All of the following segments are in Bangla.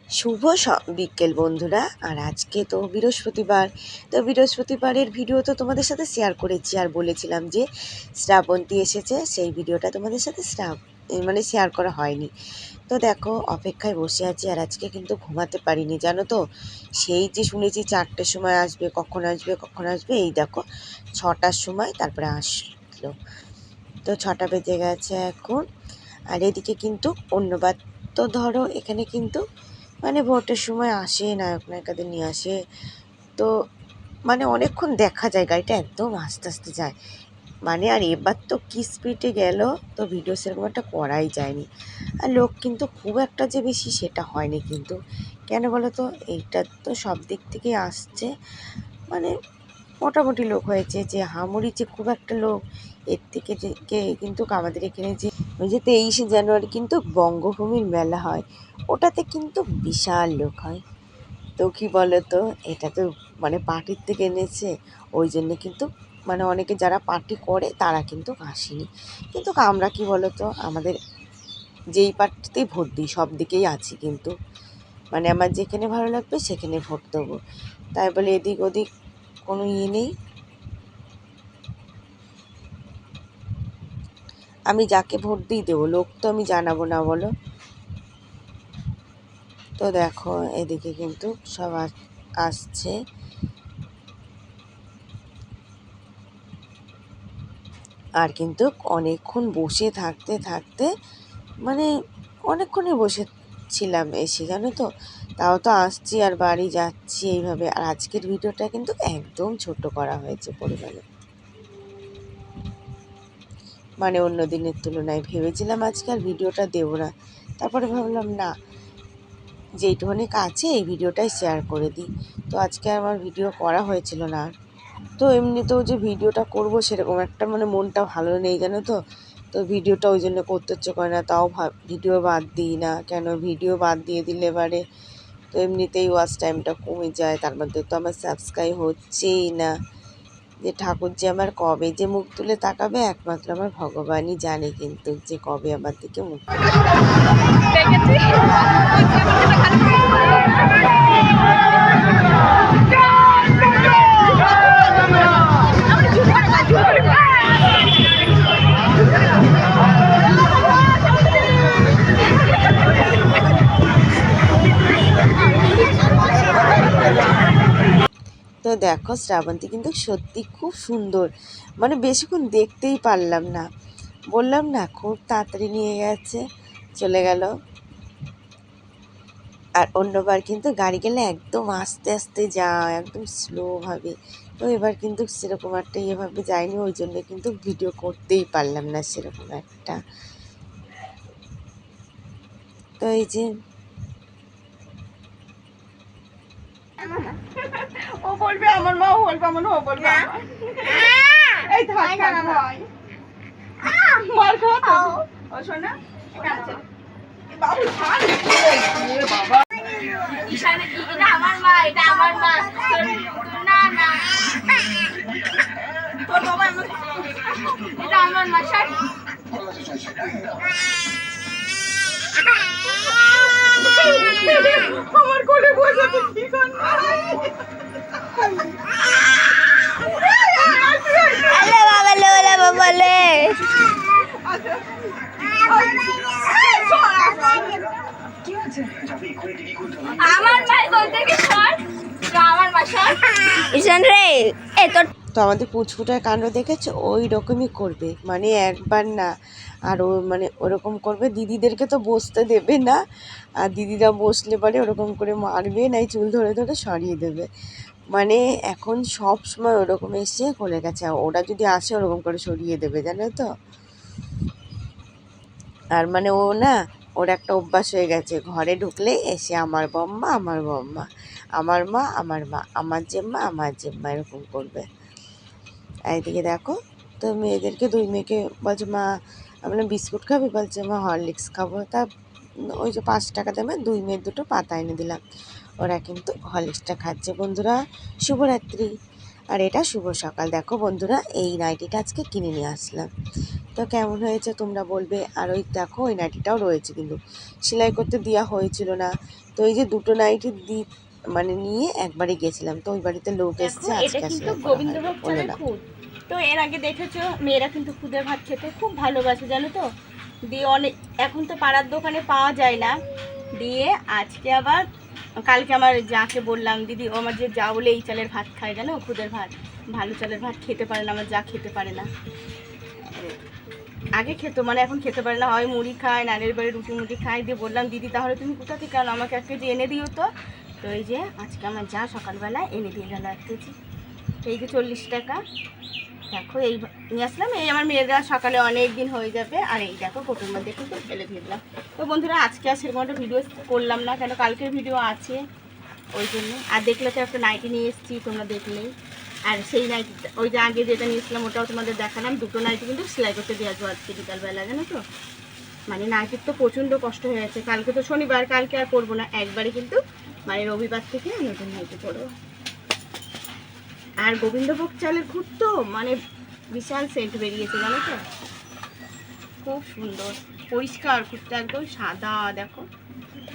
শুভ বিকেল বন্ধুরা। আর আজকে তো বৃহস্পতিবার, তো বৃহস্পতিবারের ভিডিও তো তোমাদের সাথে শেয়ার করেছি আর বলেছিলাম যে শ্রাবন্তী এসেছে, সেই ভিডিওটা তোমাদের সাথে শেয়ার করা হয়নি। তো দেখো অপেক্ষায় বসে আছি আর আজকে কিন্তু ঘুমাতে পারিনি জানো তো। সেই যে শুনেছি 4টের সময় আসবে, কখন আসবে কখন আসবে, এই দেখো 6টার সময় তারপরে আসলো। তো 6টা বেজে গেছে এখন। আর এদিকে কিন্তু অন্যবার তো ধরো এখানে কিন্তু ভোটের সময় আসে, নায়ক নায়িকাদের নিয়ে আসে, তো অনেকক্ষণ দেখা যায়, গাড়িটা একদম আস্তে আস্তে যায়। আর এবার তো কি স্পিডে গেল, তো ভিডিও সেরকম একটা করাই যায়নি। আর লোক কিন্তু খুব একটা যে বেশি সেটা হয়নি কিন্তু। কেন বলো তো, এইটা তো সব দিক থেকেই আসছে, মানে মোটামুটি লোক হয়েছে, যে হামুড়ি যে খুব একটা লোক এর থেকে কিন্তু আমাদের এখানে যে ওই যে 23শে জানুয়ারি কিন্তু বঙ্গভূমির মেলা হয়, ওটাতে কিন্তু বিশাল লোক হয়। তো কী বলো তো, এটা তো পার্টির থেকে এনেছে, ওই জন্য কিন্তু অনেকে যারা পার্টি করে তারা কিন্তু আসেনি। কিন্তু আমরা কি বলো তো, আমাদের যেই পার্টিতেই ভোট দিই সব দিকেই আছি কিন্তু, আমার যেখানে ভালো লাগবে সেখানে ভোট দেবো, তাই বলে এদিক ওদিক কোনো নেই। আমি যাকে ভোট দিই দেবো, লোক তো আমি জানাবো না বলো। তো দেখো এদিকে কিন্তু সব আসছে। আর কিন্তু অনেকক্ষণ বসে থাকতে থাকতে অনেকক্ষণই বসেছিলাম এসে, জানো তো। তাও তো আসছি আর বাড়ি যাচ্ছি এইভাবে। আর আজকের ভিডিওটা কিন্তু একদম ছোট করা হয়েছে পরিমাণে, অন্য দিনের তুলনায়। ভেবেছিলাম আজকে আর ভিডিওটা দেবো না, তারপরে ভাবলাম না, যেইটুখানি কাছে এই ভিডিওটাই শেয়ার করে দিই। তো আজকে আমার ভিডিও করা হয়েছিল না। তো এমনিতেও যে ভিডিওটা করব সেরকম একটা মনটা ভালো নেই জানো তো। তো ভিডিওটা ওই জন্য করতে ইচ্ছে করে না, তাও ভিডিও বাদ দিই না। কেন ভিডিও বাদ দিয়ে দিলে এবারে তো এমনিতেই ওয়াচ টাইমটা কমে যায়, তার মধ্যে তো আমার সাবস্ক্রাইব হচ্ছেই না। যে ঠাকুর যে আমার কবে যে মুখ তুলে তাকাবে একমাত্র আমার ভগবানই জানে, কিন্তু যে কবে আমার দিকে মুখ তো দেখো শ্রাবন্তী কিন্তু সত্যি খুব সুন্দর, বেশিক্ষণ দেখতেই পারলাম না, বললাম না খুব তাড়াতাড়ি নিয়ে গেছে, চলে গেল। আর অন্যবার কিন্তু গাড়ি গেলে একদম আস্তে আস্তে যায়, একদম স্লোভাবে। তো এবার কিন্তু সেরকম একটা ইয়েভাবে যায়নি, ওই জন্য কিন্তু ভিডিও করতেই পারলাম না সেরকম একটা। তো এই যে ও বলবে আমার মা, ও বলবে আমার মা, বলবে এই থাক থাক ভাই মার খাওয়া তো ও শোনা বাবু ছাড় বাবা। এটা আমার মা, এটা আমার মা, না না তোর বাবা এটা আমার মা, ছাড়। আমার কোলে বসে কি করবে? আলে বাবা লে ওলে বাবা লে আমার মা বলতে কি সর, আমার মা সর ইশান রে এ তোর। তো আমাদের পুচকুটার কাণ্ড দেখেছো, ওই রকমই করবে, একবার না, আর ও ওরকম করবে। দিদিদেরকে তো বসতে দেবে না, আর দিদিরা বসলে পরে ওরকম করে মারবে, নাই চুল ধরে ধরে সরিয়ে দেবে। এখন সব সময় ওরকম এসে করে গেছে, ওরা যদি আসে ওরকম করে সরিয়ে দেবে, জানো তো। আর ও না, ওর একটা অভ্যাস হয়ে গেছে, ঘরে ঢুকলে এসে আমার বম্মা আমার বম্মা, আমার মা আমার মা, আমার জেম্মা আমার জেম্মা, এরকম করবে। এইদিকে দেখো, তো মেয়েদেরকে, 2 মেয়েকে বলছে মা আমরা বিস্কুট খাবি, বলছে মা হরলিক্স খাবো। তা ওই যে 5 টাকা দামে 2 মেয়ের 2টো পাতা এনে দিলাম, ওরা কিন্তু হরলিক্সটা খাচ্ছে। বন্ধুরা শুভরাত্রি। আর এটা শুভ সকাল। দেখো বন্ধুরা, এই নাইটিটা আজকে কিনে নিয়ে আসলাম। তো কেমন হয়েছে তোমরা বলবে। আর ওই দেখো ওই নাইটিটাও রয়েছে, কিন্তু সেলাই করতে দেওয়া হয়েছিল না। তো এই যে দুটো নাইটি মানে নিয়ে একবারে গেছিলাম, তো ওই বাড়িতে লোক এসছে, এটা আজকে কিন্তু সেলাই করা গোবিন্দভোগ হলো চালের না। খুদ। তো এর আগে দেখেছো মেয়েরা কিন্তু খুদের ভাত খেতে খুব ভালোবাসে, জানো তো। দিয়ে অনেক, এখন তো পাড়ার দোকানে পাওয়া যায় না। দিয়ে আজকে আবার, কালকে আমার যাকে বললাম, দিদি ও আমার যে যা বলে এই চালের ভাত খায়, জানো, খুদের ভাত, ভালো চালের ভাত খেতে পারে না, আমার যা খেতে পারে না। আগে খেতো, মানে এখন খেতে পারে না, হয় মুড়ি খায়, নানের বাড়ি রুটি মুটি খায়। দিয়ে বললাম দিদি তাহলে তুমি কোথা থেকে আনো, আমাকে 1 কেজি এনে দিও তো। তো এই যে আজকে আমার যা সকালবেলা এনে দিয়ে গেল 1 কেজি। এই যে 40 টাকা। দেখো এই নিয়ে আসলাম, এই আমার মেয়েরা সকালে অনেক দিন হয়ে যাবে। আর এই দেখো কোটোর মধ্যে কিন্তু ফেলে দিয়ে দিলাম। তো বন্ধুরা আজকে আর সেরকম একটা ভিডিও করলাম না, কেন কালকের ভিডিও আছে ওই জন্য। আর দেখলে তো একটা নাইটি নিয়ে এসেছি, তোমরা দেখলেই। আর সেই নাইটিটা, ওই যে আগে যেটা নিয়েছিলাম ওটাও তোমাদের দেখালাম। দুটো নাইটি কিন্তু সেলাই করতে দিয়ে আসবো আজকে বিকালবেলা, জানো তো। মানে নাইটির তো প্রচণ্ড কষ্ট হয়ে যাচ্ছে। কালকে তো শনিবার, কালকে আর করবো না, একবারে কিন্তু মানে রবিবার থেকে নতুন নাইটি করবো। আর গোবিন্দভোগ চালের খুব তো মানে বিশাল সেন্ট বেরিয়েছে, জানো তো। খুব সুন্দর পরিষ্কার খুঁটটা, একদম সাদা, দেখো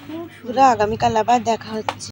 খুব সুন্দর। আগামীকাল আবার দেখা হচ্ছে।